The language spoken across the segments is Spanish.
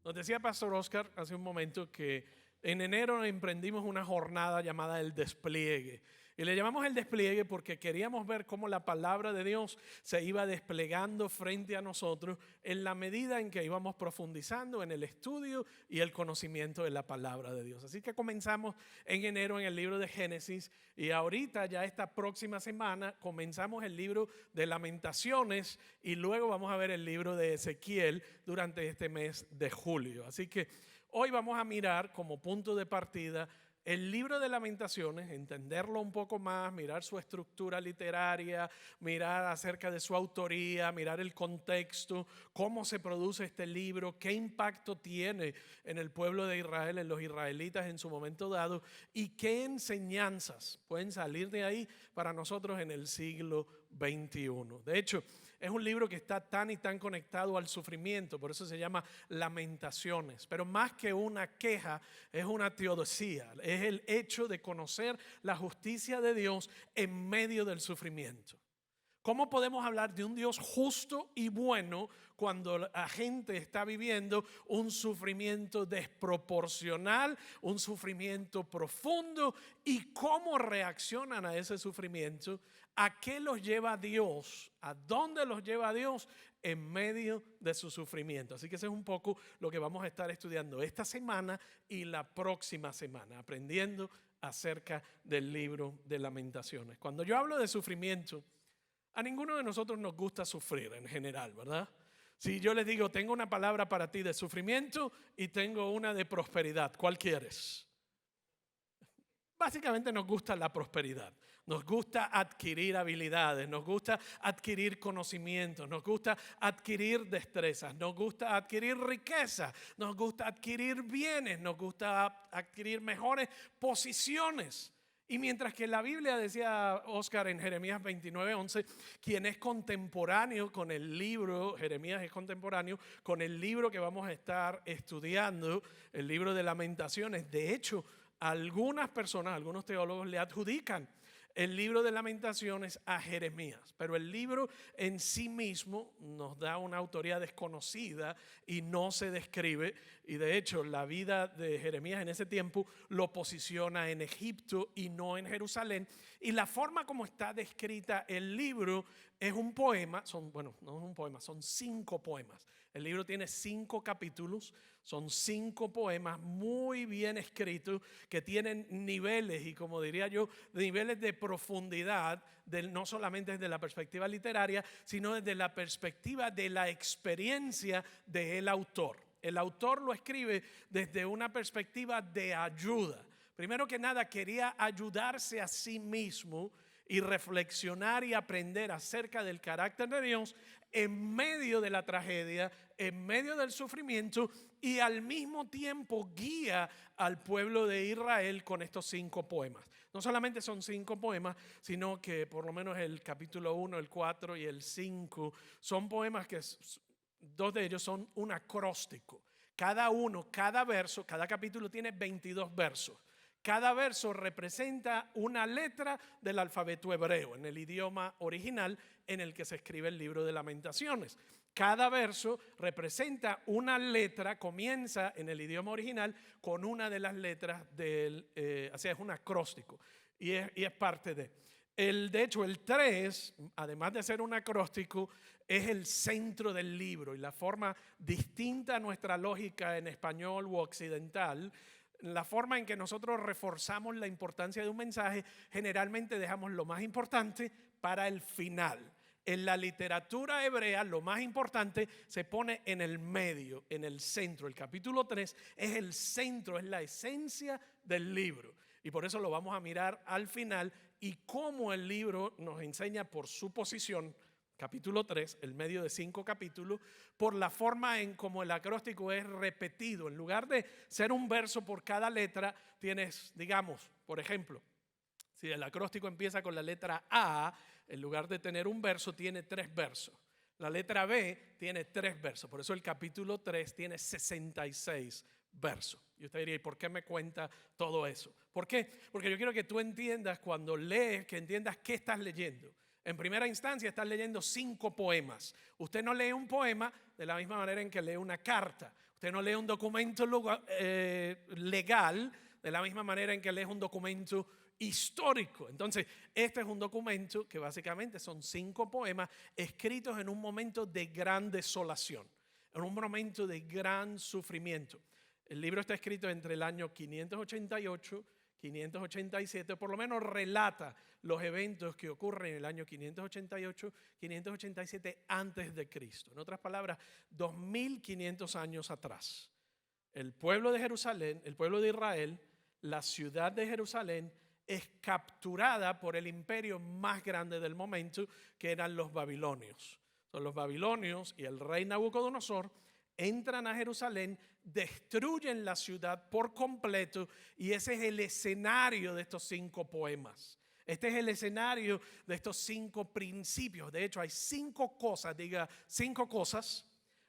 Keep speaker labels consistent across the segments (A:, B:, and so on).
A: Nos decía Pastor Oscar hace un momento que en enero emprendimos una jornada llamada El Despliegue. Y le llamamos El Despliegue porque queríamos ver cómo la palabra de Dios se iba desplegando frente a nosotros en la medida en que íbamos profundizando en el estudio y el conocimiento de la palabra de Dios. Así que comenzamos en enero en el libro de Génesis y ahorita ya esta próxima semana comenzamos el libro de Lamentaciones y luego vamos a ver el libro de Ezequiel durante este mes de julio. Así que hoy vamos a mirar como punto de partida el libro de Lamentaciones, entenderlo un poco más, mirar su estructura literaria, mirar acerca de su autoría, mirar el contexto, cómo se produce este libro, qué impacto tiene en el pueblo de Israel, en los israelitas en su momento dado y qué enseñanzas pueden salir de ahí para nosotros en el siglo XXI. De hecho, es un libro que está tan y tan conectado al sufrimiento, por eso se llama Lamentaciones. Pero más que una queja, es una teodicea, es el hecho de conocer la justicia de Dios en medio del sufrimiento. ¿Cómo podemos hablar de un Dios justo y bueno cuando la gente está viviendo un sufrimiento desproporcional, un sufrimiento profundo? ¿Y cómo reaccionan a ese sufrimiento? ¿A qué los lleva Dios? ¿A dónde los lleva Dios en medio de su sufrimiento? Así que ese es un poco lo que vamos a estar estudiando esta semana y la próxima semana, aprendiendo acerca del libro de Lamentaciones. Cuando yo hablo de sufrimiento, a ninguno de nosotros nos gusta sufrir en general, ¿verdad? Si yo les digo, tengo una palabra para ti de sufrimiento y tengo una de prosperidad, ¿cuál quieres? Básicamente nos gusta la prosperidad, nos gusta adquirir habilidades, nos gusta adquirir conocimientos, nos gusta adquirir destrezas, nos gusta adquirir riqueza, nos gusta adquirir bienes, nos gusta adquirir mejores posiciones. Y mientras que la Biblia, decía Oscar en Jeremías 29:11, quien es contemporáneo con el libro, Jeremías es contemporáneo con el libro que vamos a estar estudiando, el libro de Lamentaciones. De hecho, algunas personas, algunos teólogos le adjudican el libro de Lamentaciones a Jeremías, pero el libro en sí mismo nos da una autoría desconocida y no se describe, y de hecho la vida de Jeremías en ese tiempo lo posiciona en Egipto y no en Jerusalén, y la forma como está descrita el libro es un poema, no es un poema, son 5 poemas. El libro tiene 5 capítulos, son 5 poemas muy bien escritos que tienen niveles y, como diría yo, niveles de profundidad, no solamente desde la perspectiva literaria, sino desde la perspectiva de la experiencia del autor. El autor lo escribe desde una perspectiva de ayuda. Primero que nada, quería ayudarse a sí mismo y reflexionar y aprender acerca del carácter de Dios en medio de la tragedia, en medio del sufrimiento, y al mismo tiempo guía al pueblo de Israel con estos 5 poemas. No solamente son 5 poemas, sino que por lo menos el capítulo 1, el 4 y el 5 son poemas que 2 de ellos son un acróstico. Cada verso, cada capítulo tiene 22 versos. Cada verso representa una letra del alfabeto hebreo, en el idioma original en el que se escribe el libro de Lamentaciones. Cada verso representa una letra, comienza en el idioma original con una de las letras así es un acróstico y es parte de. De hecho, el 3, además de ser un acróstico, es el centro del libro y la forma distinta a nuestra lógica en español u occidental. La forma en que nosotros reforzamos la importancia de un mensaje, generalmente dejamos lo más importante para el final. En la literatura hebrea, lo más importante se pone en el medio, en el centro. El capítulo 3 es el centro, es la esencia del libro. Y por eso lo vamos a mirar al final y cómo el libro nos enseña por su posición. Capítulo 3, el medio de 5 capítulos, por la forma en como el acróstico es repetido. En lugar de ser un verso por cada letra, tienes, digamos, por ejemplo, si el acróstico empieza con la letra A, en lugar de tener un verso, tiene 3 versos. La letra B tiene 3 versos. Por eso el capítulo 3 tiene 66 versos. Y usted diría, ¿y por qué me cuenta todo eso? ¿Por qué? Porque yo quiero que tú entiendas cuando lees, que entiendas qué estás leyendo. En primera instancia estás leyendo 5 poemas. Usted no lee un poema de la misma manera en que lee una carta. Usted no lee un documento legal de la misma manera en que lee un documento histórico. Entonces, este es un documento que básicamente son 5 poemas escritos en un momento de gran desolación, en un momento de gran sufrimiento. El libro está escrito entre el año 588 587, por lo menos relata los eventos que ocurren en el año 588, 587 antes de Cristo. En otras palabras, 2500 años atrás. El pueblo de Jerusalén, el pueblo de Israel, la ciudad de Jerusalén es capturada por el imperio más grande del momento, que eran los babilonios. Son los babilonios y el rey Nabucodonosor entran a Jerusalén, destruyen la ciudad por completo, y ese es el escenario de estos 5 poemas. Este es el escenario de estos 5 principios. De hecho, hay 5 cosas, diga 5 cosas.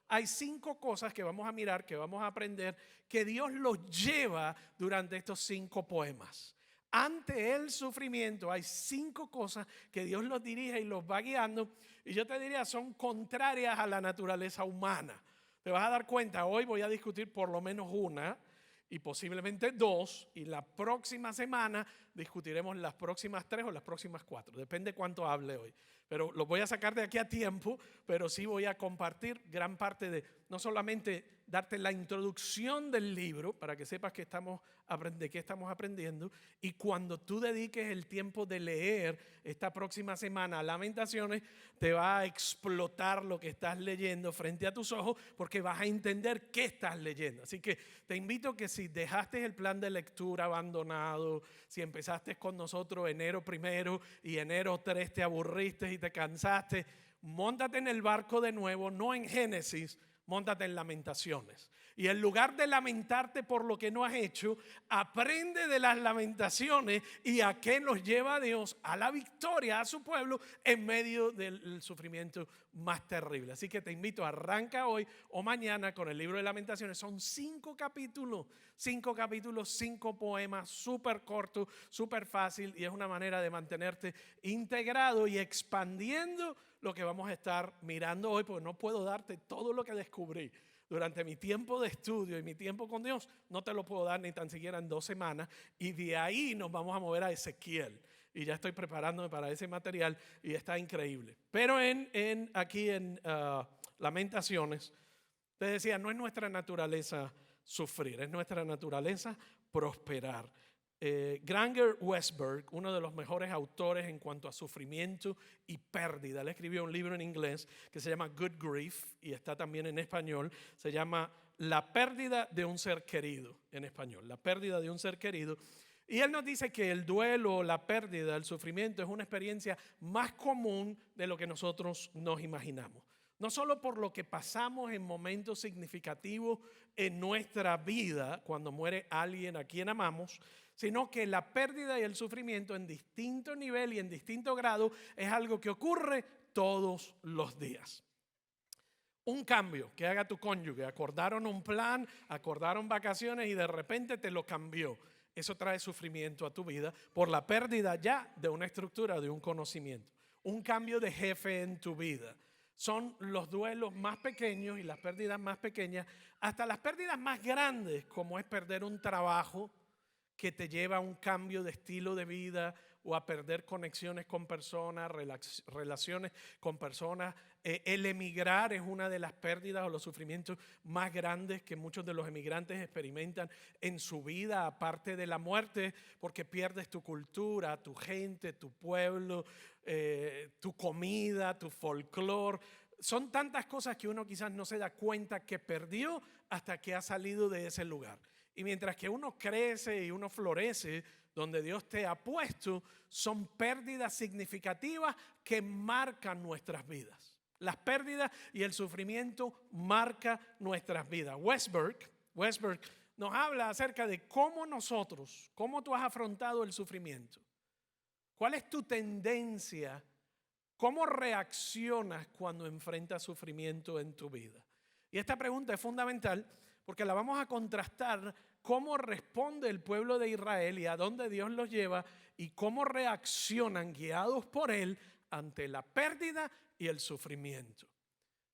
A: Hay 5 cosas que vamos a mirar, que vamos a aprender, que Dios los lleva durante estos 5 poemas. Ante el sufrimiento hay 5 cosas que Dios los dirige y los va guiando, y yo te diría son contrarias a la naturaleza humana. Te vas a dar cuenta, hoy voy a discutir por lo menos una y posiblemente 2, y la próxima semana discutiremos las próximas 3 o las próximas 4, depende cuánto hable hoy. Pero lo voy a sacar de aquí a tiempo, pero sí voy a compartir gran parte de, no solamente darte la introducción del libro para que sepas de qué estamos aprendiendo, y cuando tú dediques el tiempo de leer esta próxima semana Lamentaciones, te va a explotar lo que estás leyendo frente a tus ojos, porque vas a entender qué estás leyendo. Así que te invito que si dejaste el plan de lectura abandonado, si empezaste con nosotros enero 1 y enero 3 te aburriste y te cansaste, móntate en el barco de nuevo, no en Génesis, móntate en Lamentaciones. Y en lugar de lamentarte por lo que no has hecho, aprende de las lamentaciones y a qué nos lleva Dios a la victoria, a su pueblo, en medio del sufrimiento más terrible. Así que te invito, arranca hoy o mañana con el libro de Lamentaciones. Son 5 capítulos, 5 poemas, súper cortos, súper fácil, y es una manera de mantenerte integrado y expandiendo lo que vamos a estar mirando hoy, porque no puedo darte todo lo que descubrí durante mi tiempo de estudio y mi tiempo con Dios. No te lo puedo dar ni tan siquiera en 2 semanas, y de ahí nos vamos a mover a Ezequiel, y ya estoy preparándome para ese material y está increíble. Pero aquí en Lamentaciones, te decía, no es nuestra naturaleza sufrir, es nuestra naturaleza prosperar. Granger Westberg, uno de los mejores autores en cuanto a sufrimiento y pérdida, él escribió un libro en inglés que se llama Good Grief, y está también en español. Se llama La pérdida de un ser querido, en español, La pérdida de un ser querido. Y él nos dice que el duelo, la pérdida, el sufrimiento es una experiencia más común de lo que nosotros nos imaginamos. No solo por lo que pasamos en momentos significativos en nuestra vida, cuando muere alguien a quien amamos, sino que la pérdida y el sufrimiento en distinto nivel y en distinto grado es algo que ocurre todos los días. Un cambio que haga tu cónyuge, acordaron un plan, acordaron vacaciones y de repente te lo cambió. Eso trae sufrimiento a tu vida por la pérdida ya de una estructura, de un conocimiento. Un cambio de jefe en tu vida. Son los duelos más pequeños y las pérdidas más pequeñas, hasta las pérdidas más grandes, como es perder un trabajo que te lleva a un cambio de estilo de vida, o a perder conexiones con personas, relaciones con personas. El emigrar es una de las pérdidas o los sufrimientos más grandes que muchos de los emigrantes experimentan en su vida, aparte de la muerte, porque pierdes tu cultura, tu gente, tu pueblo, tu comida, tu folclore. Son tantas cosas que uno quizás no se da cuenta que perdió hasta que ha salido de ese lugar. Y mientras que uno crece y uno florece donde Dios te ha puesto, son pérdidas significativas que marcan nuestras vidas. Las pérdidas y el sufrimiento marcan nuestras vidas. Westberg nos habla acerca de cómo tú has afrontado el sufrimiento. ¿Cuál es tu tendencia? ¿Cómo reaccionas cuando enfrentas sufrimiento en tu vida? Y esta pregunta es fundamental porque la vamos a contrastar cómo responde el pueblo de Israel y a dónde Dios los lleva, y cómo reaccionan guiados por Él ante la pérdida y el sufrimiento.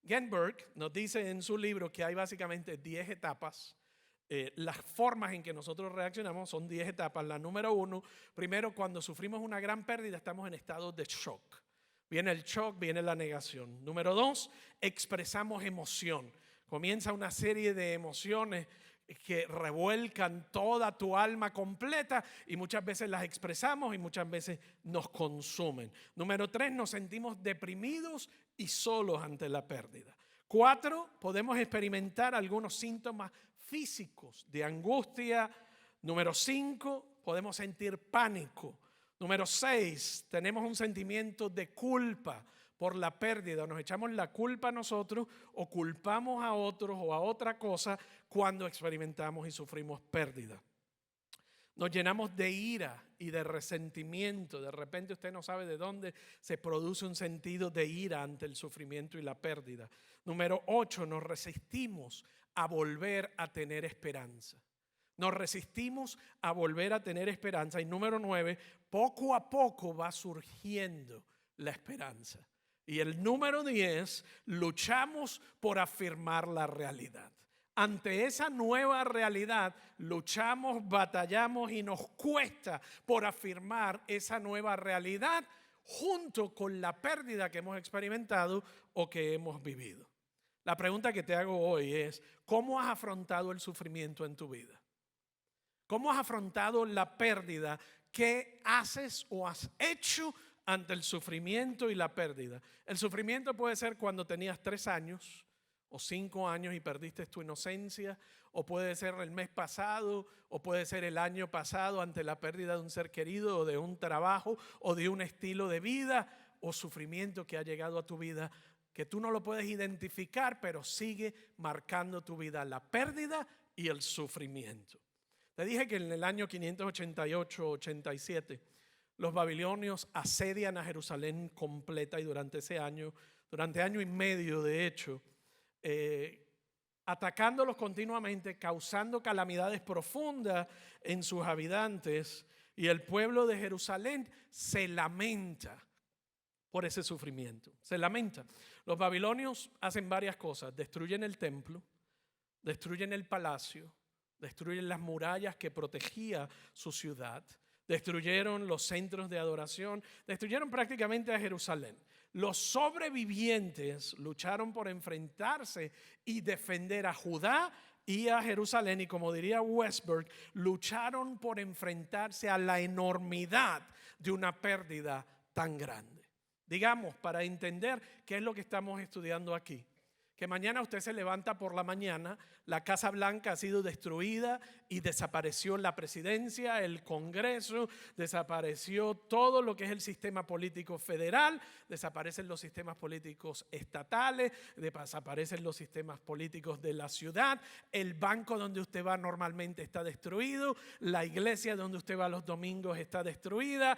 A: Genberg nos dice en su libro que hay básicamente 10 etapas. Las formas en que nosotros reaccionamos son 10 etapas. La número 1, primero, cuando sufrimos una gran pérdida, estamos en estado de shock. Viene el shock, viene la negación. Número 2, expresamos emoción. Comienza una serie de emociones que revuelcan toda tu alma completa y muchas veces las expresamos y muchas veces nos consumen. Número 3, nos sentimos deprimidos y solos ante la pérdida. 4, podemos experimentar algunos síntomas físicos de angustia. Número 5, podemos sentir pánico. Número 6, tenemos un sentimiento de culpa por la pérdida. Nos echamos la culpa a nosotros o culpamos a otros o a otra cosa cuando experimentamos y sufrimos pérdida. Nos llenamos de ira y de resentimiento. De repente usted no sabe de dónde se produce un sentido de ira ante el sufrimiento y la pérdida. Número 8, nos resistimos a volver a tener esperanza. Nos resistimos a volver a tener esperanza. Y número 9, poco a poco va surgiendo la esperanza. Y el número 10, luchamos por afirmar la realidad. Ante esa nueva realidad, luchamos, batallamos y nos cuesta por afirmar esa nueva realidad junto con la pérdida que hemos experimentado o que hemos vivido. La pregunta que te hago hoy es, ¿cómo has afrontado el sufrimiento en tu vida? ¿Cómo has afrontado la pérdida? ¿Qué haces o has hecho ante el sufrimiento y la pérdida? El sufrimiento puede ser cuando tenías 3 años o 5 años y perdiste tu inocencia, o puede ser el mes pasado, o puede ser el año pasado ante la pérdida de un ser querido o de un trabajo o de un estilo de vida, o sufrimiento que ha llegado a tu vida que tú no lo puedes identificar, pero sigue marcando tu vida, la pérdida y el sufrimiento. Te dije que en el año 588-87 los babilonios asedian a Jerusalén completa y durante ese año, durante año y medio de hecho, atacándolos continuamente, causando calamidades profundas en sus habitantes, y el pueblo de Jerusalén se lamenta por ese sufrimiento, se lamenta. Los babilonios hacen varias cosas: destruyen el templo, destruyen el palacio, destruyen las murallas que protegía su ciudad, destruyeron los centros de adoración, destruyeron prácticamente a Jerusalén. Los sobrevivientes lucharon por enfrentarse y defender a Judá y a Jerusalén, y como diría Westberg, lucharon por enfrentarse a la enormidad de una pérdida tan grande. Digamos, para entender qué es lo que estamos estudiando aquí, que mañana usted se levanta por la mañana, la Casa Blanca ha sido destruida y desapareció la presidencia, el Congreso, desapareció todo lo que es el sistema político federal, desaparecen los sistemas políticos estatales, desaparecen los sistemas políticos de la ciudad, el banco donde usted va normalmente está destruido, la iglesia donde usted va los domingos está destruida,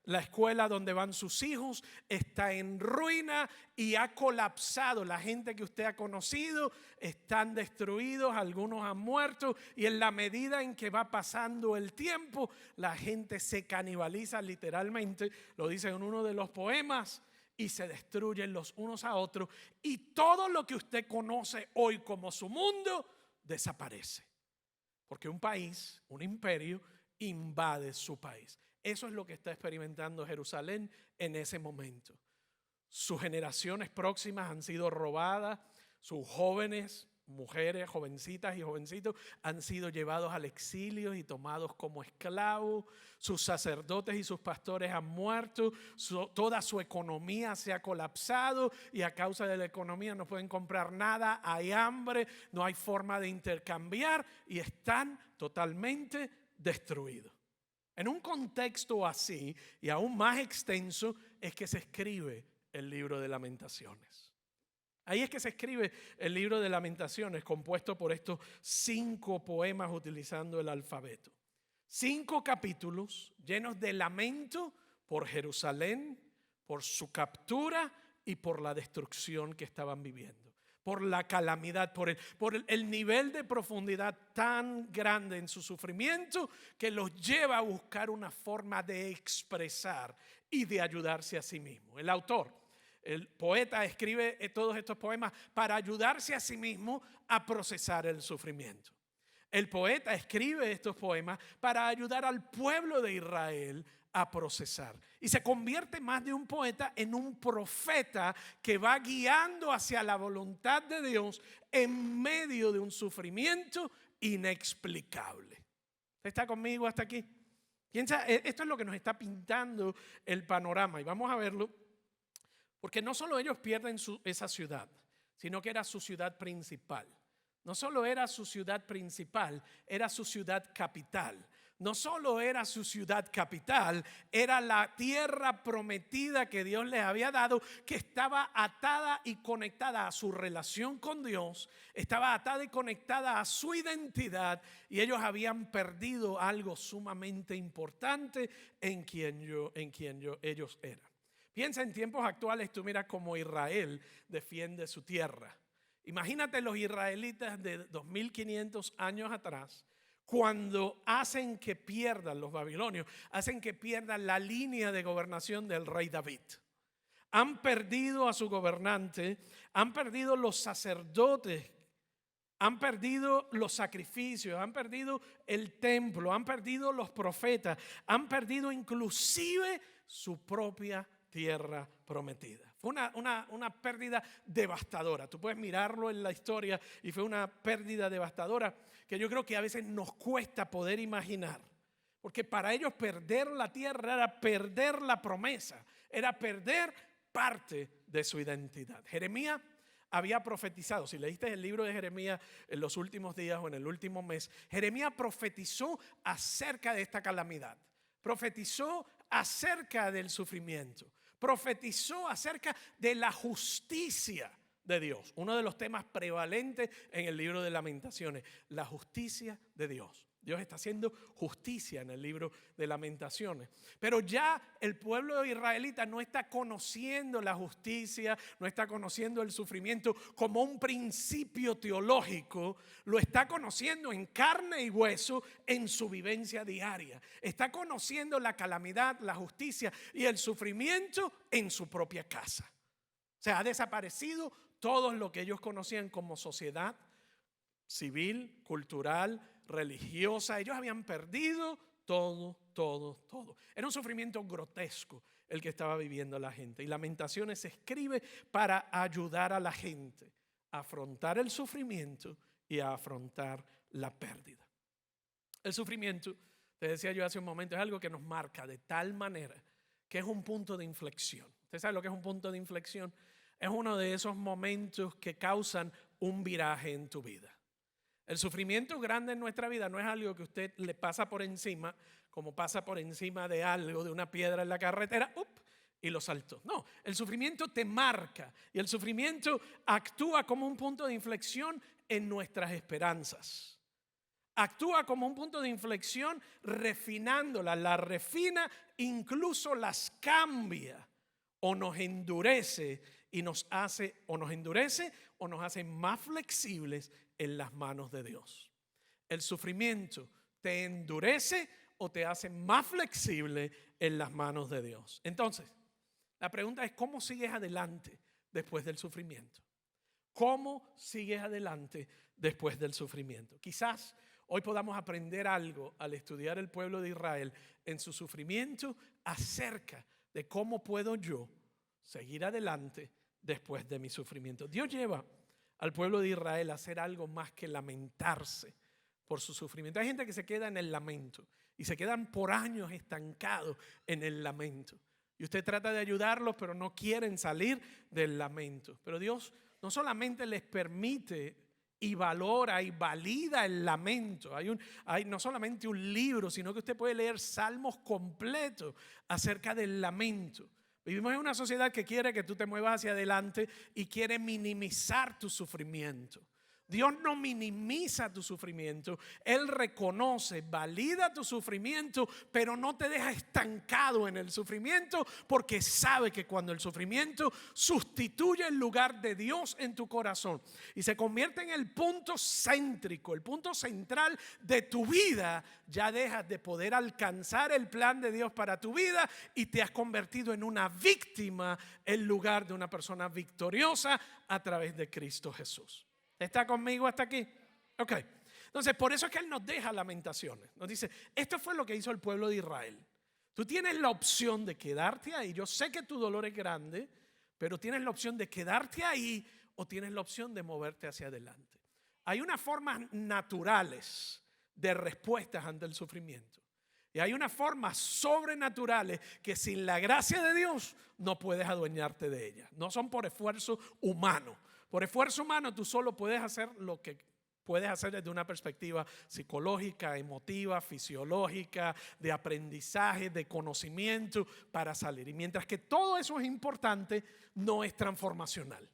A: la escuela donde van sus hijos está en ruina y ha colapsado. La gente que usted ha conocido están destruidos, algunos han muerto, y en la medida en que va pasando el tiempo, la gente se canibaliza literalmente, lo dice en uno de los poemas, y se destruyen los unos a otros, y todo lo que usted conoce hoy como su mundo desaparece, porque un país, un imperio, invade su país. Eso es lo que está experimentando Jerusalén en ese momento. Sus generaciones próximas han sido robadas, sus jóvenes, mujeres, jovencitas y jovencitos han sido llevados al exilio y tomados como esclavos, sus sacerdotes y sus pastores han muerto, toda su economía se ha colapsado y a causa de la economía no pueden comprar nada, hay hambre, no hay forma de intercambiar y están totalmente destruidos. En un contexto así y aún más extenso es que se escribe el libro de Lamentaciones. Ahí es que se escribe el libro de Lamentaciones, compuesto por estos 5 poemas utilizando el alfabeto. 5 capítulos llenos de lamento por Jerusalén, por su captura y por la destrucción que estaban viviendo, por la calamidad, por el nivel de profundidad tan grande en su sufrimiento que los lleva a buscar una forma de expresar y de ayudarse a sí mismo. El autor, El poeta escribe todos estos poemas para ayudarse a sí mismo a procesar el sufrimiento. El poeta escribe estos poemas para ayudar al pueblo de Israel a procesar. Y se convierte más de un poeta en un profeta que va guiando hacia la voluntad de Dios en medio de un sufrimiento inexplicable. ¿Está conmigo hasta aquí? Esto es lo que nos está pintando el panorama y vamos a verlo, porque no solo ellos pierden esa ciudad, sino que era su ciudad principal. No solo era su ciudad principal, era su ciudad capital. No solo era su ciudad capital, era la tierra prometida que Dios les había dado, que estaba atada y conectada a su relación con Dios, estaba atada y conectada a su identidad, y ellos habían perdido algo sumamente importante en quien ellos eran. Piensa en tiempos actuales, tú miras cómo Israel defiende su tierra. Imagínate los israelitas de 2500 años atrás, cuando hacen que pierdan los babilonios, hacen que pierdan la línea de gobernación del rey David. Han perdido a su gobernante, han perdido los sacerdotes, han perdido los sacrificios, han perdido el templo, han perdido los profetas, han perdido inclusive su propia tierra prometida. Fue una pérdida devastadora. Tú puedes mirarlo en la historia y fue una pérdida devastadora que yo creo que a veces nos cuesta poder imaginar. Porque para ellos perder la tierra era perder la promesa, era perder parte de su identidad. Jeremías había profetizado, si leíste el libro de Jeremías en los últimos días o en el último mes, Jeremías profetizó acerca de esta calamidad, profetizó acerca del sufrimiento, profetizó acerca de la justicia de Dios. Uno de los temas prevalentes en el libro de Lamentaciones, la justicia de Dios. Dios está haciendo justicia en el libro de Lamentaciones. Pero ya el pueblo israelita no está conociendo la justicia, no está conociendo el sufrimiento como un principio teológico, lo está conociendo en carne y hueso en su vivencia diaria. Está conociendo la calamidad, la justicia y el sufrimiento en su propia casa. O sea, ha desaparecido todo lo que ellos conocían como sociedad civil, cultural, religiosa. Ellos habían perdido todo. Era un sufrimiento grotesco el que estaba viviendo la gente. Y Lamentaciones se escribe para ayudar a la gente a afrontar el sufrimiento y a afrontar la pérdida. El sufrimiento, te decía yo hace un momento, es algo que nos marca de tal manera que es un punto de inflexión. ¿Usted sabe lo que es un punto de inflexión? Es uno de esos momentos que causan un viraje en tu vida. El sufrimiento grande en nuestra vida no es algo que usted le pasa por encima, como pasa por encima de algo, de una piedra en la carretera, y lo saltó. No, el sufrimiento te marca y el sufrimiento actúa como un punto de inflexión en nuestras esperanzas. Actúa como un punto de inflexión refinándolas, las refina, incluso las cambia o nos endurece y nos hace más flexibles en las manos de Dios. El sufrimiento te endurece o te hace más flexible en las manos de Dios. Entonces, la pregunta es: ¿cómo sigues adelante después del sufrimiento? ¿Cómo sigues adelante después del sufrimiento? Quizás hoy podamos aprender algo al estudiar el pueblo de Israel en su sufrimiento acerca de cómo puedo yo seguir adelante después de mi sufrimiento. Dios lleva al pueblo de Israel a hacer algo más que lamentarse por su sufrimiento. Hay gente que se queda en el lamento y se quedan por años estancados en el lamento. Y usted trata de ayudarlos, pero no quieren salir del lamento. Pero Dios no solamente les permite y valora y valida el lamento. Hay no solamente un libro, sino que usted puede leer salmos completos acerca del lamento. Vivimos en una sociedad que quiere que tú te muevas hacia adelante y quiere minimizar tu sufrimiento. Dios no minimiza tu sufrimiento. Él reconoce, valida tu sufrimiento, pero no te deja estancado en el sufrimiento, porque sabe que cuando el sufrimiento sustituye el lugar de Dios en tu corazón y se convierte en el punto céntrico, el punto central de tu vida, ya dejas de poder alcanzar el plan de Dios para tu vida y te has convertido en una víctima en lugar de una persona victoriosa a través de Cristo Jesús. ¿Está conmigo hasta aquí? Ok. Entonces, por eso es que Él nos deja Lamentaciones. Nos dice, esto fue lo que hizo el pueblo de Israel. Tú tienes la opción de quedarte ahí. Yo sé que tu dolor es grande, pero tienes la opción de quedarte ahí o tienes la opción de moverte hacia adelante. Hay unas formas naturales de respuestas ante el sufrimiento. Y hay unas formas sobrenaturales que sin la gracia de Dios no puedes adueñarte de ellas. No son por esfuerzo humano. Por esfuerzo humano tú solo puedes hacer lo que puedes hacer desde una perspectiva psicológica, emotiva, fisiológica, de aprendizaje, de conocimiento para salir. Y mientras que todo eso es importante, no es transformacional.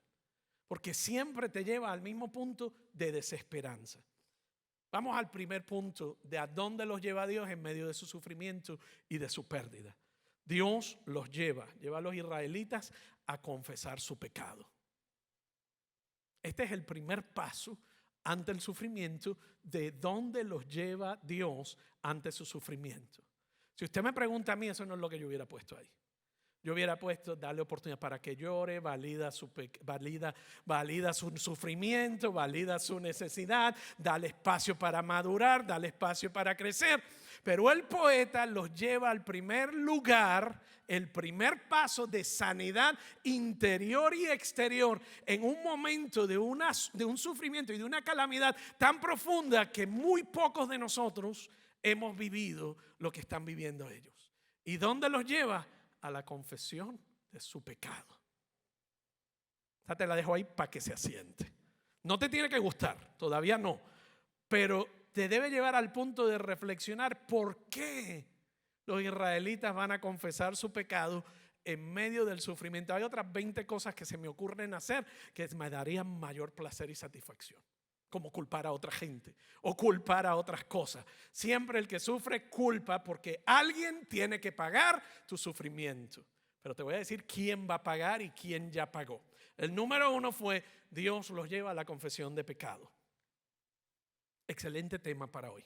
A: Porque siempre te lleva al mismo punto de desesperanza. Vamos al primer punto de a dónde los lleva Dios en medio de su sufrimiento y de su pérdida. Dios los lleva a los israelitas a confesar su pecado. Este es el primer paso ante el sufrimiento, de dónde los lleva Dios ante su sufrimiento. Si usted me pregunta a mí, eso no es lo que yo hubiera puesto ahí. Yo hubiera puesto darle oportunidad para que llore, valida su sufrimiento, valida su necesidad, dale espacio para madurar, dale espacio para crecer. Pero el poeta los lleva al primer lugar, el primer paso de sanidad interior y exterior en un momento de un sufrimiento y de una calamidad tan profunda que muy pocos de nosotros hemos vivido lo que están viviendo ellos. ¿Y dónde los lleva? A la confesión de su pecado. Esta te la dejo ahí para que se asiente. No te tiene que gustar, todavía no, pero te debe llevar al punto de reflexionar por qué los israelitas van a confesar su pecado en medio del sufrimiento. Hay otras 20 cosas que se me ocurren hacer que me darían mayor placer y satisfacción, como culpar a otra gente o culpar a otras cosas. Siempre el que sufre culpa porque alguien tiene que pagar tu sufrimiento. Pero te voy a decir quién va a pagar y quién ya pagó. El número 1 fue Dios los lleva a la confesión de pecado. Excelente tema para hoy.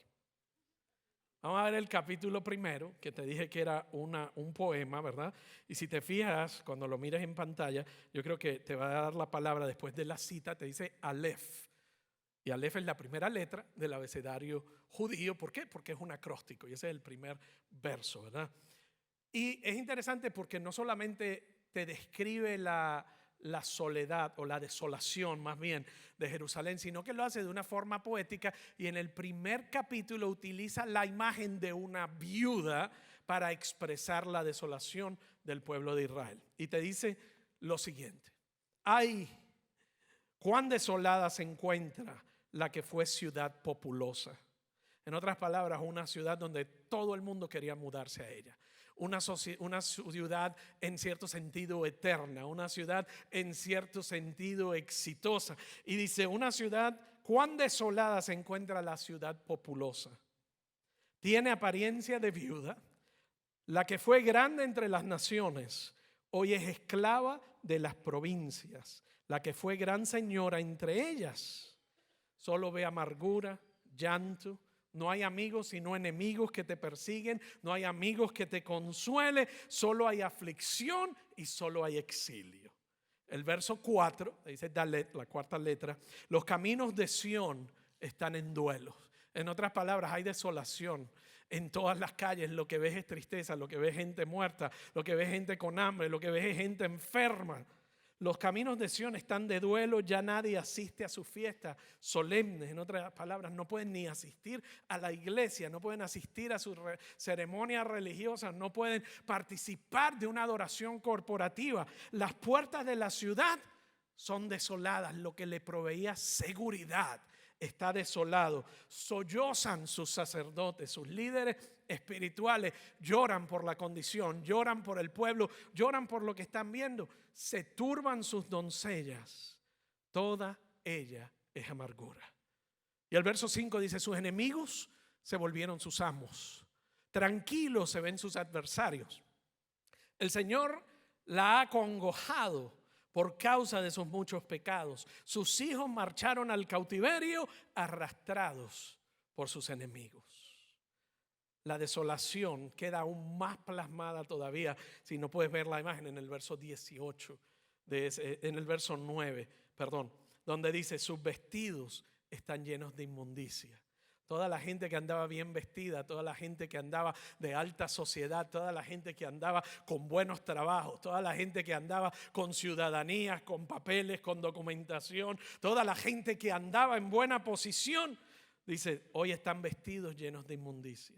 A: Vamos a ver el capítulo 1, que te dije que era un poema, ¿verdad? Y si te fijas, cuando lo mires en pantalla, yo creo que te va a dar la palabra después de la cita, te dice Aleph. Y Aleph es la primera letra del abecedario judío. ¿Por qué? Porque es un acróstico y ese es el primer verso, ¿verdad? Y es interesante porque no solamente te describe la soledad o la desolación más bien de Jerusalén, sino que lo hace de una forma poética, y en el primer capítulo utiliza la imagen de una viuda para expresar la desolación del pueblo de Israel. Y te dice lo siguiente: ¡ay! Cuán desolada se encuentra la que fue ciudad populosa. En otras palabras, una ciudad donde todo el mundo quería mudarse a ella. Una ciudad en cierto sentido eterna, una ciudad en cierto sentido exitosa. Y dice, una ciudad, cuán desolada se encuentra la ciudad populosa. Tiene apariencia de viuda, la que fue grande entre las naciones, hoy es esclava de las provincias. La que fue gran señora entre ellas, solo ve amargura, llanto. No hay amigos sino enemigos que te persiguen. No hay amigos que te consuele. Solo hay aflicción y solo hay exilio. El verso 4, dice Dalet, la cuarta letra: los caminos de Sión están en duelo. En otras palabras, hay desolación. En todas las calles lo que ves es tristeza, lo que ves es gente muerta, lo que ves es gente con hambre, lo que ves es gente enferma. Los caminos de Sión están de duelo, ya nadie asiste a sus fiestas solemnes. En otras palabras, no pueden ni asistir a la iglesia, no pueden asistir a sus ceremonias religiosas, no pueden participar de una adoración corporativa. Las puertas de la ciudad son desoladas, lo que le proveía seguridad está desolado. Sollozan sus sacerdotes, sus líderes espirituales lloran por la condición, lloran por el pueblo, lloran por lo que están viendo. Se turban sus doncellas, toda ella es amargura. Y el verso 5 dice, sus enemigos se volvieron sus amos. Tranquilos se ven sus adversarios. El Señor la ha acongojado por causa de sus muchos pecados. Sus hijos marcharon al cautiverio arrastrados por sus enemigos. La desolación queda aún más plasmada todavía, si no puedes ver la imagen, en el verso 18, en el verso 9, perdón, donde dice, sus vestidos están llenos de inmundicia. Toda la gente que andaba bien vestida, toda la gente que andaba de alta sociedad, toda la gente que andaba con buenos trabajos, toda la gente que andaba con ciudadanías, con papeles, con documentación, toda la gente que andaba en buena posición, dice, hoy están vestidos llenos de inmundicia.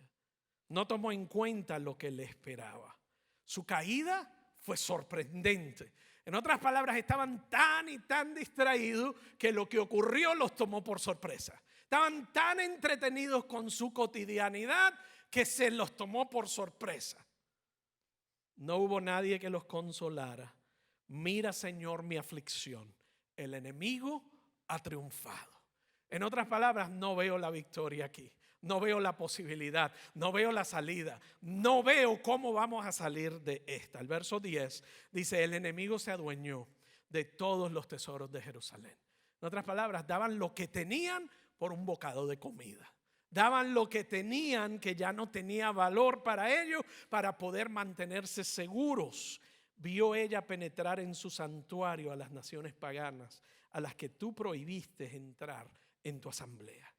A: No tomó en cuenta lo que le esperaba. Su caída fue sorprendente. En otras palabras, estaban tan y tan distraídos que lo que ocurrió los tomó por sorpresa. Estaban tan entretenidos con su cotidianidad que se los tomó por sorpresa. No hubo nadie que los consolara. Mira, Señor, mi aflicción. El enemigo ha triunfado. En otras palabras, no veo la victoria aquí. No veo la posibilidad, no veo la salida, no veo cómo vamos a salir de esta. El verso 10 dice, el enemigo se adueñó de todos los tesoros de Jerusalén. En otras palabras, daban lo que tenían por un bocado de comida. Daban lo que tenían que ya no tenía valor para ellos para poder mantenerse seguros. Vio ella penetrar en su santuario a las naciones paganas, a las que tú prohibiste entrar en tu asamblea.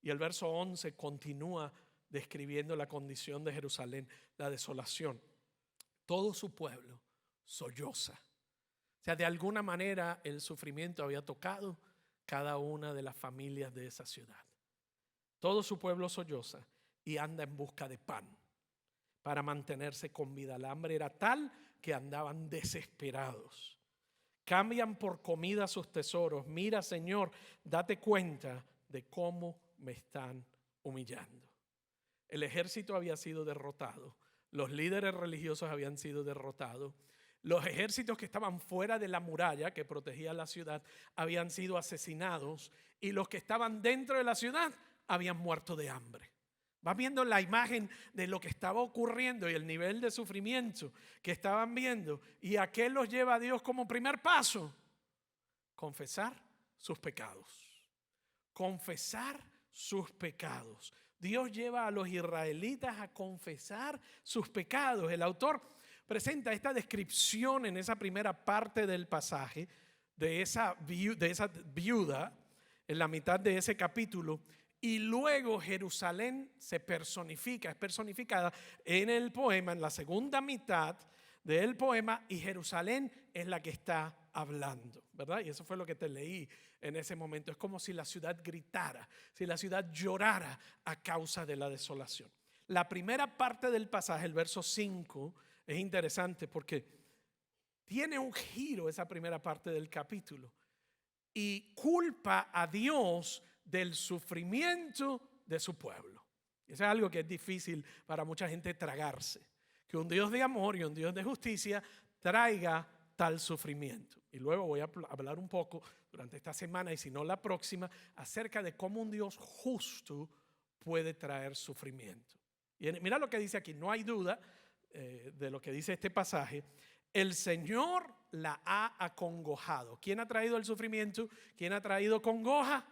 A: Y el verso 11 continúa describiendo la condición de Jerusalén, la desolación. Todo su pueblo solloza. O sea, de alguna manera el sufrimiento había tocado cada una de las familias de esa ciudad. Todo su pueblo solloza y anda en busca de pan para mantenerse con vida. El hambre era tal que andaban desesperados. Cambian por comida sus tesoros. Mira, Señor, date cuenta de cómo me están humillando. El ejército había sido derrotado. Los líderes religiosos habían sido derrotados. Los ejércitos que estaban fuera de la muralla que protegía la ciudad habían sido asesinados. Y los que estaban dentro de la ciudad habían muerto de hambre. Vas viendo la imagen de lo que estaba ocurriendo y el nivel de sufrimiento que estaban viendo. ¿Y a qué los lleva a Dios como primer paso? Confesar sus pecados. Confesar sus pecados. Dios lleva a los israelitas a confesar sus pecados. El autor presenta esta descripción en esa primera parte del pasaje de esa viuda en la mitad de ese capítulo, y luego Jerusalén se personifica, es personificada en el poema, en la segunda mitad del poema, y Jerusalén es la que está hablando, ¿verdad? Y eso fue lo que te leí en ese momento. Es como si la ciudad gritara, si la ciudad llorara a causa de la desolación. La primera parte del pasaje, el verso 5, es interesante porque tiene un giro esa primera parte del capítulo y culpa a Dios del sufrimiento de su pueblo. Eso es algo que es difícil para mucha gente tragarse, que un Dios de amor y un Dios de justicia traiga tal sufrimiento. Y luego voy a hablar un poco durante esta semana y si no la próxima acerca de cómo un Dios justo puede traer sufrimiento. Y mira lo que dice aquí, no hay duda de lo que dice este pasaje. El Señor la ha acongojado. ¿Quién ha traído el sufrimiento? ¿Quién ha traído congoja?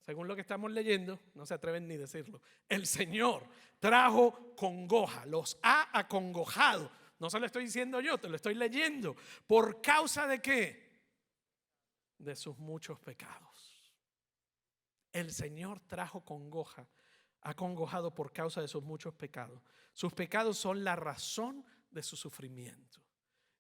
A: Según lo que estamos leyendo, no se atreven ni a decirlo. El Señor trajo congoja, los ha acongojado. No se lo estoy diciendo yo, te lo estoy leyendo. ¿Por causa de qué? De sus muchos pecados. El Señor trajo congoja, acongojado por causa de sus muchos pecados. Sus pecados son la razón de su sufrimiento.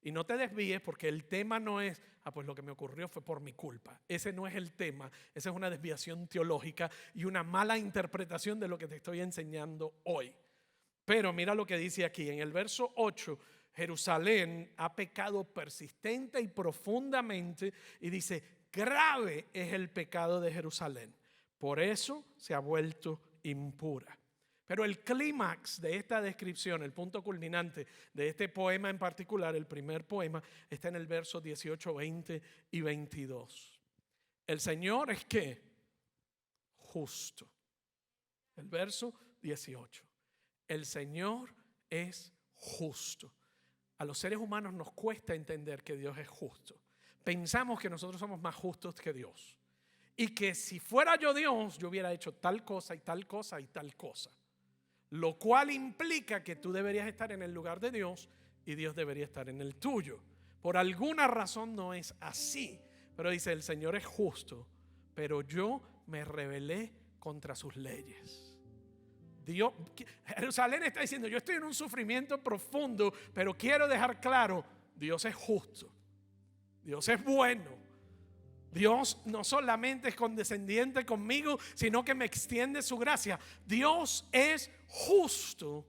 A: Y no te desvíes porque el tema no es, pues lo que me ocurrió fue por mi culpa. Ese no es el tema, esa es una desviación teológica y una mala interpretación de lo que te estoy enseñando hoy. Pero mira lo que dice aquí en el verso 8, Jerusalén ha pecado persistente y profundamente y dice, grave es el pecado de Jerusalén, por eso se ha vuelto impura. Pero el clímax de esta descripción, el punto culminante de este poema en particular, el primer poema, está en el verso 18, 20 y 22. El Señor es ¿qué? Justo. El verso 18. El Señor es justo. A los seres humanos nos cuesta entender que Dios es justo. Pensamos que nosotros somos más justos que Dios. Y que si fuera yo Dios, yo hubiera hecho tal cosa y tal cosa y tal cosa. Lo cual implica que tú deberías estar en el lugar de Dios y Dios debería estar en el tuyo. Por alguna razón no es así. Pero dice, el Señor es justo, pero yo me rebelé contra sus leyes. Dios, Jerusalén está diciendo, yo estoy en un sufrimiento profundo, pero quiero dejar claro, Dios es justo. Dios es bueno. Dios no solamente es condescendiente conmigo, sino que me extiende su gracia. Dios es justo,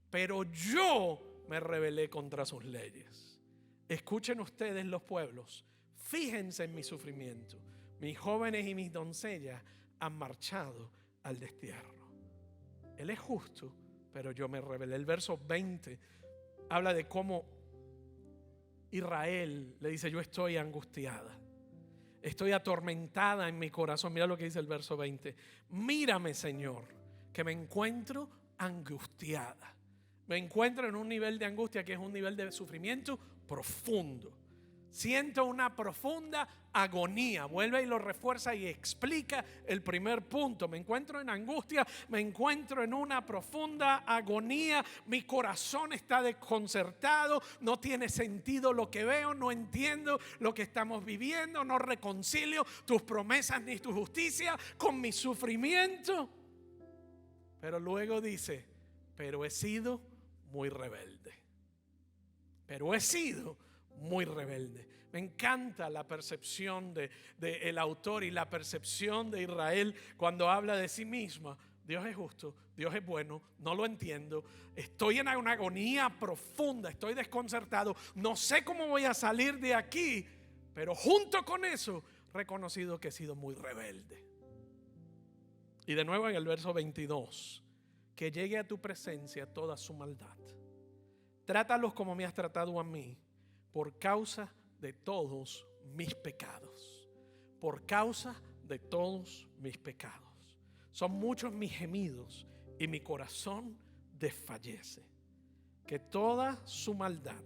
A: pero yo me rebelé contra sus leyes. Escuchen ustedes los pueblos, fíjense en mi sufrimiento. Mis jóvenes y mis doncellas han marchado al destierro. Él es justo, pero yo me rebelé. El verso 20 habla de cómo Israel le dice, yo estoy angustiada. Estoy atormentada en mi corazón. Mira lo que dice el verso 20. Mírame, Señor, que me encuentro angustiada. Me encuentro en un nivel de angustia que es un nivel de sufrimiento profundo. Siento una profunda agonía. Vuelve y lo refuerza y explica el primer punto. Me encuentro en angustia, me encuentro en una profunda agonía. Mi corazón está desconcertado, no tiene sentido lo que veo, no entiendo lo que estamos viviendo, no reconcilio tus promesas ni tu justicia con mi sufrimiento. Pero luego dice, pero he sido muy rebelde. Pero he sido muy rebelde. Me encanta la percepción del autor y la percepción de Israel cuando habla de sí misma. Dios es justo, Dios es bueno, no lo entiendo, estoy en una agonía profunda, estoy desconcertado, no sé cómo voy a salir de aquí, pero junto con eso reconocido que he sido muy rebelde. Y de nuevo en el verso 22, que llegue a tu presencia toda su maldad. Trátalos como me has tratado a mí, por causa de todos mis pecados. Por causa de todos mis pecados. Son muchos mis gemidos y mi corazón desfallece. Que toda su maldad,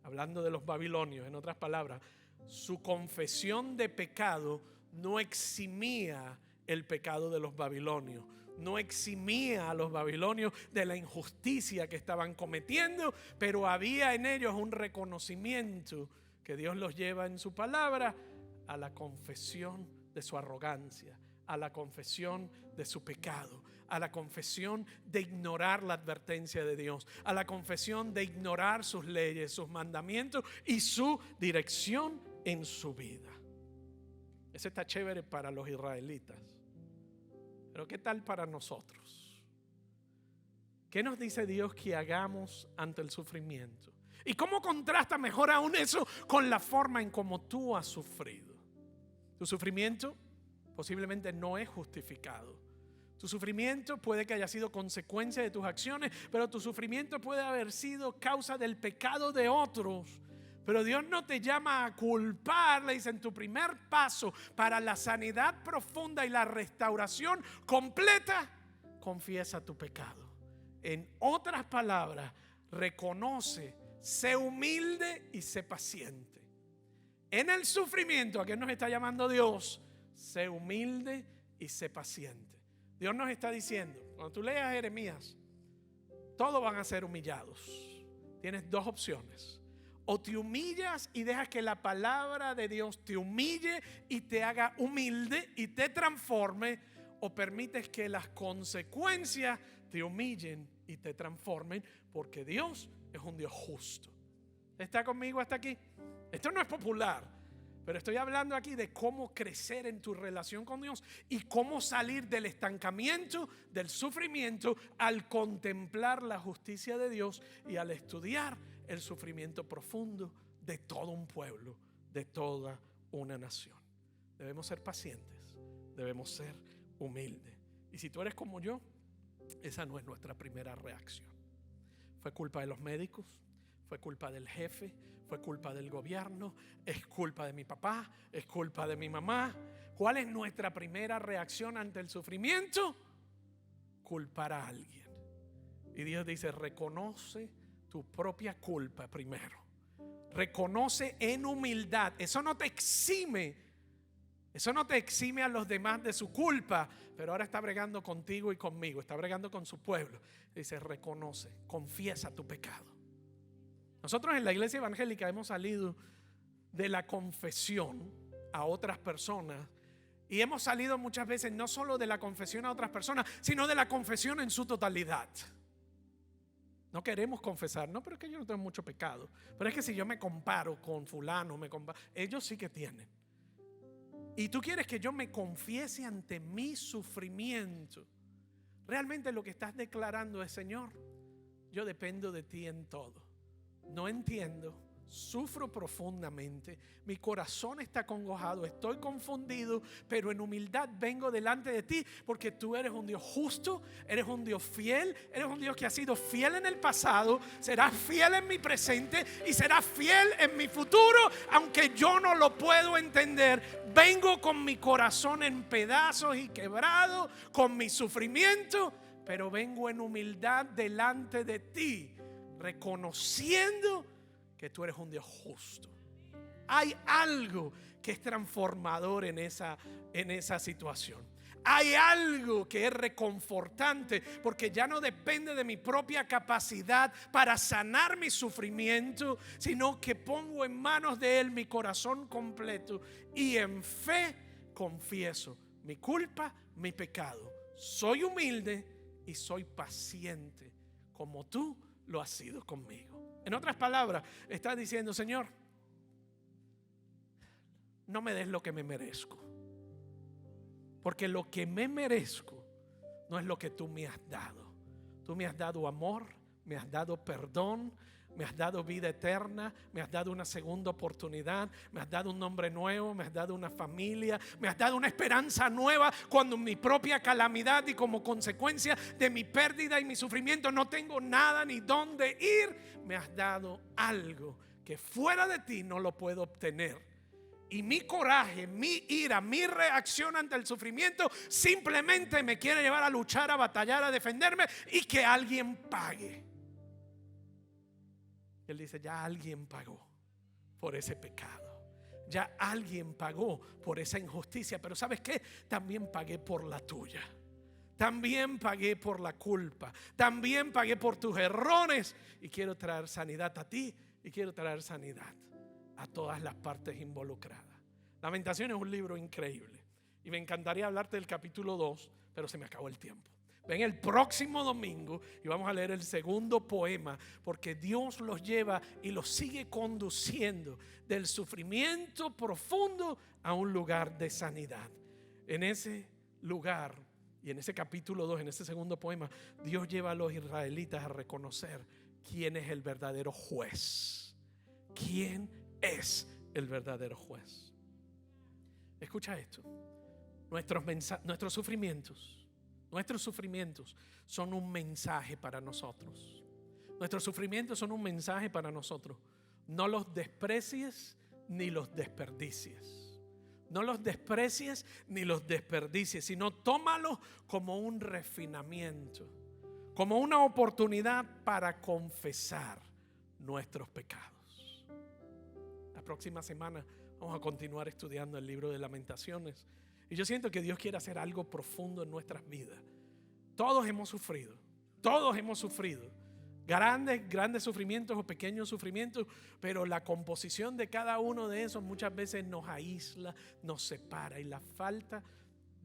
A: hablando de los babilonios, en otras palabras, su confesión de pecado no eximía el pecado de los babilonios. No eximía a los babilonios de la injusticia que estaban cometiendo, pero había en ellos un reconocimiento que Dios los lleva en su palabra a la confesión de su arrogancia, a la confesión de su pecado, a la confesión de ignorar la advertencia de Dios, a la confesión de ignorar sus leyes, sus mandamientos y su dirección en su vida. Eso está chévere para los israelitas. Pero ¿qué tal para nosotros? ¿Qué nos dice Dios que hagamos ante el sufrimiento? ¿Y cómo contrasta mejor aún eso con la forma en cómo tú has sufrido? Tu sufrimiento posiblemente no es justificado. Tu sufrimiento puede que haya sido consecuencia de tus acciones, pero tu sufrimiento puede haber sido causa del pecado de otros. Pero Dios no te llama a culpar, le dice, en tu primer paso para la sanidad profunda y la restauración completa, confiesa tu pecado. En otras palabras, reconoce, sé humilde y sé paciente. En el sufrimiento, ¿a qué nos está llamando Dios? Sé humilde y sé paciente. Dios nos está diciendo, cuando tú leas Jeremías, todos van a ser humillados. Tienes dos opciones. O te humillas y dejas que la palabra de Dios te humille y te haga humilde y te transforme, o permites que las consecuencias te humillen y te transformen, porque Dios es un Dios justo. ¿Está conmigo hasta aquí? Esto no es popular, pero estoy hablando aquí de cómo crecer en tu relación con Dios y cómo salir del estancamiento, del sufrimiento, al contemplar la justicia de Dios y al estudiar el sufrimiento profundo de todo un pueblo, de toda una nación. Debemos ser pacientes, debemos ser humildes. Y si tú eres como yo, esa no es nuestra primera reacción. Fue culpa de los médicos, fue culpa del jefe, fue culpa del gobierno, es culpa de mi papá, es culpa de mi mamá. ¿Cuál es nuestra primera reacción ante el sufrimiento? Culpar a alguien. Y Dios dice, reconoce tu propia culpa primero. Reconoce en humildad. Eso no te exime a los demás de su culpa, pero ahora está bregando contigo y conmigo, está bregando con su pueblo. Dice, reconoce, confiesa tu pecado. Nosotros en la iglesia evangélica hemos salido de la confesión a otras personas, y hemos salido muchas veces no solo de la confesión a otras personas, sino de la confesión en su totalidad. No queremos confesar, no, pero es que yo no tengo mucho pecado, pero es que si yo me comparo con fulano, ellos sí que tienen. Y tú quieres que yo me confiese ante mi sufrimiento. Realmente lo que estás declarando es, Señor, yo dependo de ti en todo. No entiendo, sufro profundamente, mi corazón está acongojado, estoy confundido, pero en humildad vengo delante de ti, porque tú eres un Dios justo, eres un Dios fiel, eres un Dios que ha sido fiel en el pasado, serás fiel en mi presente y serás fiel en mi futuro, aunque yo no lo puedo entender. Vengo con mi corazón en pedazos y quebrado, con mi sufrimiento, pero vengo en humildad delante de ti, reconociendo que tú eres un Dios justo. Hay algo que es transformador en esa situación. Hay algo que es reconfortante, porque ya no depende de mi propia capacidad para sanar mi sufrimiento, sino que pongo en manos de Él mi corazón completo y en fe confieso mi culpa, mi pecado. Soy humilde y soy paciente como tú lo has sido conmigo. En otras palabras, está diciendo, Señor, no me des lo que me merezco, porque lo que me merezco no es lo que tú me has dado. Tú me has dado amor, me has dado perdón, me has dado vida eterna, me has dado una segunda oportunidad, me has dado un nombre nuevo, me has dado una familia, me has dado una esperanza nueva cuando en mi propia calamidad y como consecuencia de mi pérdida y mi sufrimiento no tengo nada ni dónde ir. Me has dado algo que fuera de ti no lo puedo obtener. Y mi coraje, mi ira, mi reacción ante el sufrimiento simplemente me quiere llevar a luchar, a batallar, a defenderme y que alguien pague. Él dice, ya alguien pagó por ese pecado. Ya alguien pagó por esa injusticia. Pero ¿sabes qué? También pagué por la tuya. También pagué por la culpa. También pagué por tus errores. Y quiero traer sanidad a ti. Y quiero traer sanidad a todas las partes involucradas. Lamentaciones es un libro increíble. Y me encantaría hablarte del capítulo 2, pero se me acabó el tiempo. Ven el próximo domingo y vamos a leer el segundo poema, porque Dios los lleva y los sigue conduciendo del sufrimiento profundo a un lugar de sanidad. En ese lugar y en ese capítulo 2, en ese segundo poema, Dios lleva a los israelitas a reconocer quién es el verdadero juez. ¿Quién es el verdadero juez? Escucha esto. Nuestros sufrimientos son un mensaje para nosotros. Nuestros sufrimientos son un mensaje para nosotros. No los desprecies ni los desperdicies. No los desprecies ni los desperdicies, sino tómalos como un refinamiento, como una oportunidad para confesar nuestros pecados. La próxima semana vamos a continuar estudiando el libro de Lamentaciones. Y yo siento que Dios quiere hacer algo profundo en nuestras vidas. Todos hemos sufrido. Grandes sufrimientos o pequeños sufrimientos, pero la composición de cada uno de esos muchas veces nos aísla, nos separa, y la falta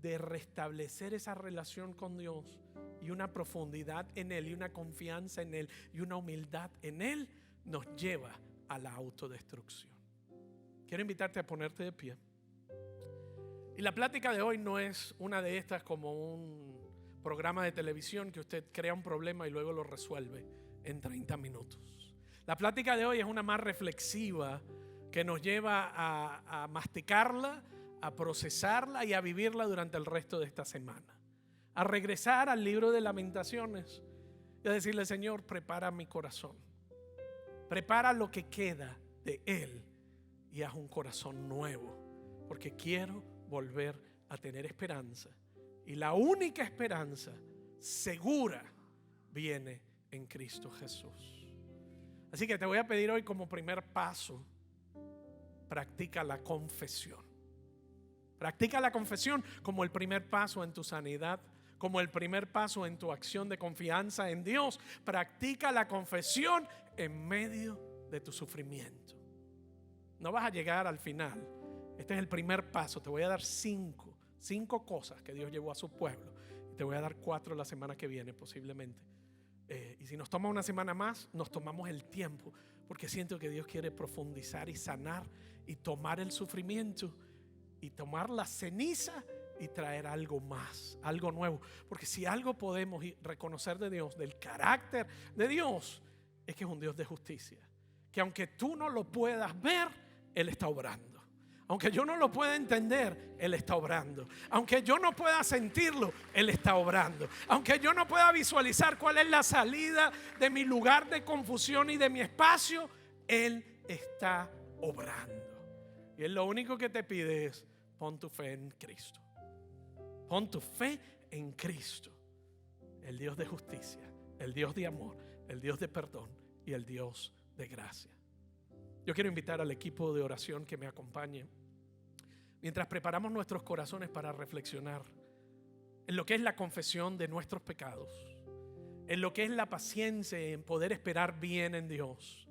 A: de restablecer esa relación con Dios y una profundidad en Él y una confianza en Él y una humildad en Él nos lleva a la autodestrucción. Quiero invitarte a ponerte de pie. Y la plática de hoy no es una de estas como un programa de televisión que usted crea un problema y luego lo resuelve en 30 minutos. La plática de hoy es una más reflexiva que nos lleva a masticarla, a procesarla y a vivirla durante el resto de esta semana. A regresar al libro de Lamentaciones y a decirle, Señor, prepara mi corazón. Prepara lo que queda de él y haz un corazón nuevo, porque quiero volver a tener esperanza. Y la única esperanza segura viene en Cristo Jesús. Así que te voy a pedir hoy como primer paso, practica la confesión. Practica la confesión como el primer paso en tu sanidad, como el primer paso en tu acción de confianza en Dios. Practica la confesión en medio de tu sufrimiento. No vas a llegar al final. Este es el primer paso. Te voy a dar cinco cosas que Dios llevó a su pueblo. Te voy a dar 4 la semana que viene posiblemente. Y si nos toma una semana más, nos tomamos el tiempo, porque siento que Dios quiere profundizar y sanar y tomar el sufrimiento y tomar la ceniza y traer algo más, algo nuevo. Porque si algo podemos reconocer de Dios, del carácter de Dios, es que es un Dios de justicia. Que aunque tú no lo puedas ver, Él está obrando. Aunque yo no lo pueda entender, Él está obrando. Aunque yo no pueda sentirlo, Él está obrando. Aunque yo no pueda visualizar cuál es la salida de mi lugar de confusión y de mi espacio, Él está obrando. Y Él lo único que te pide es: pon tu fe en Cristo. Pon tu fe en Cristo, el Dios de justicia, el Dios de amor, el Dios de perdón y el Dios de gracia. Yo quiero invitar al equipo de oración que me acompañe mientras preparamos nuestros corazones para reflexionar en lo que es la confesión de nuestros pecados, en lo que es la paciencia en poder esperar bien en Dios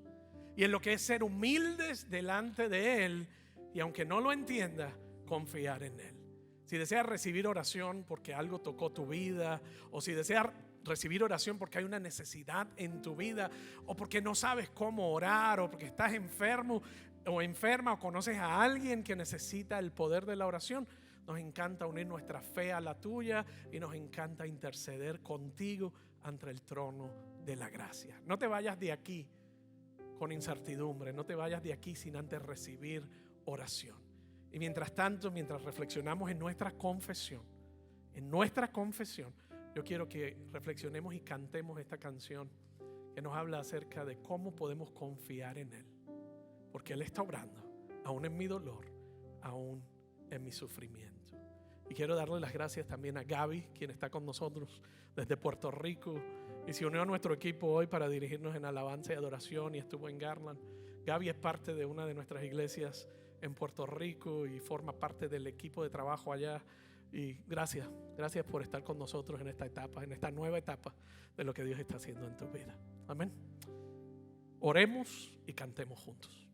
A: y en lo que es ser humildes delante de Él y, aunque no lo entienda, confiar en Él. Si deseas recibir oración porque algo tocó tu vida, o si deseas recibir oración porque hay una necesidad en tu vida, o porque no sabes cómo orar, o porque estás enfermo o enferma, o conoces a alguien que necesita el poder de la oración, nos encanta unir nuestra fe a la tuya y nos encanta interceder contigo ante el trono de la gracia. No te vayas de aquí con incertidumbre, no te vayas de aquí sin antes recibir oración. Y mientras tanto, mientras reflexionamos en nuestra confesión, yo quiero que reflexionemos y cantemos esta canción que nos habla acerca de cómo podemos confiar en Él, porque Él está obrando, aún en mi dolor, aún en mi sufrimiento. Y quiero darle las gracias también a Gaby, quien está con nosotros desde Puerto Rico y se unió a nuestro equipo hoy para dirigirnos en alabanza y adoración, y estuvo en Garland. Gaby es parte de una de nuestras iglesias en Puerto Rico y forma parte del equipo de trabajo allá. Y gracias por estar con nosotros en esta etapa, en esta nueva etapa de lo que Dios está haciendo en tu vida. Amén. Oremos y cantemos juntos.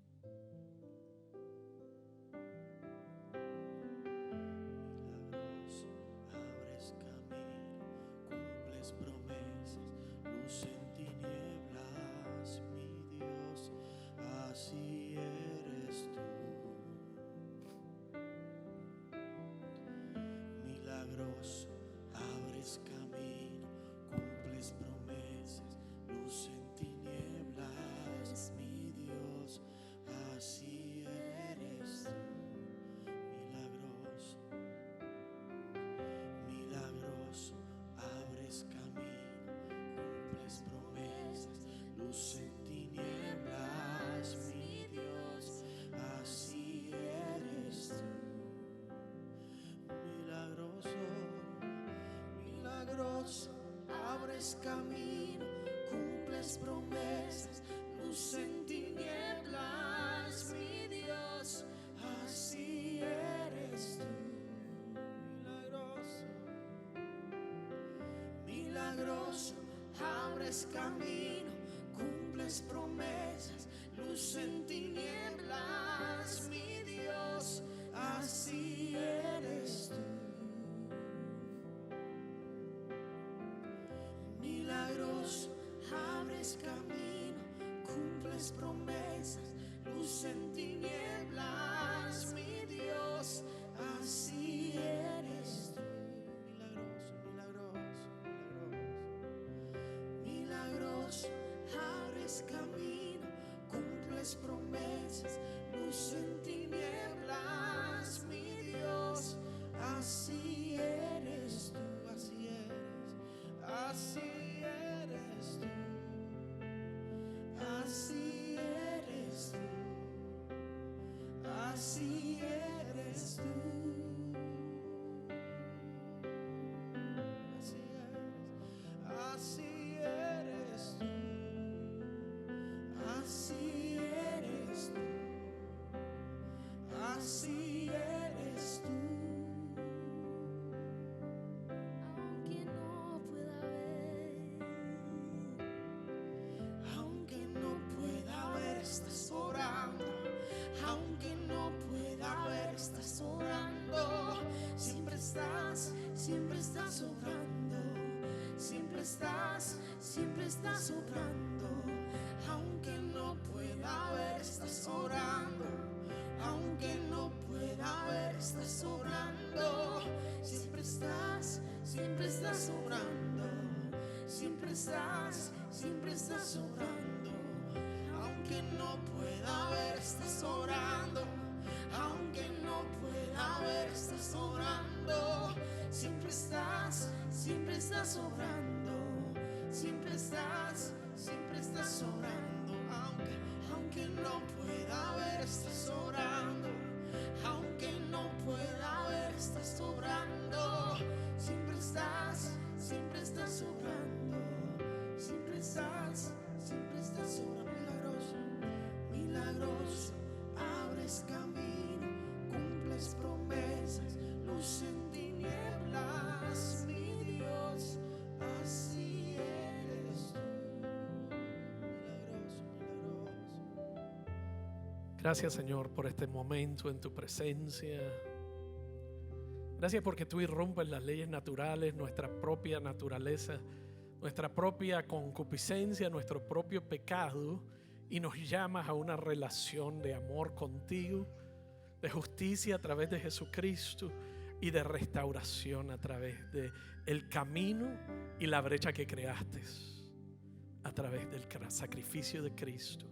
B: Abres camino, cumples promesas, luz en tinieblas, mi Dios, así eres tú. Milagroso, milagroso, abres camino, cumples promesas, luz en tinieblas, mi Dios, así eres tú. Milagroso, abres camino, cumples promesas, luz en tinieblas, mi Dios, así eres tú. Milagroso, abres camino, cumples promesas, luz en tinieblas, mi Dios, así eres tú. Milagroso, abres camino, cumples promesas, luz en tinieblas, mi Dios, así eres tú. Milagroso, abres camino, cumples promesas, luz en tinieblas, mi Dios, así eres tú, así eres, así eres tú, así eres tú, así eres tú. así eres tú, así eres tú.
C: Aunque no pueda ver,
B: Aunque no pueda ver, estás orando. Aunque no pueda ver, estás orando. Siempre estás orando. Siempre estás orando. Aunque no pueda ver, estás orando. Aunque no pueda ver, estás orando. Siempre estás orando. Siempre estás orando. Aunque no pueda ver, estás orando. Aunque no pueda ver, estás orando. Siempre estás orando. Siempre estás orando. Aunque no pueda ver, estás orando. Aunque no pueda ver, estás orando. Siempre estás orando. Siempre estás orando. Milagroso, abres camino, cumples promesas, luz en tinieblas, mi Dios, así eres tú. Milagroso.
A: Gracias, Señor, por este momento en tu presencia. Gracias porque tú irrumpes las leyes naturales, nuestra propia naturaleza, nuestra propia concupiscencia, nuestro propio pecado, y nos llamas a una relación de amor contigo, de justicia a través de Jesucristo y de restauración a través del camino y la brecha que creaste a través del sacrificio de Cristo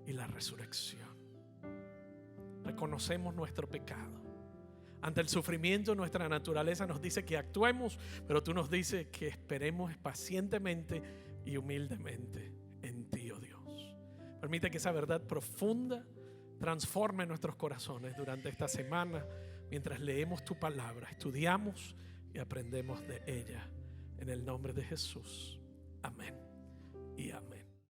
A: y la resurrección. Reconocemos nuestro pecado. Ante el sufrimiento, nuestra naturaleza nos dice que actuemos, pero tú nos dices que esperemos pacientemente y humildemente en ti, oh Dios. Permite que esa verdad profunda transforme nuestros corazones durante esta semana, mientras leemos tu palabra, estudiamos y aprendemos de ella. En el nombre de Jesús. Amén.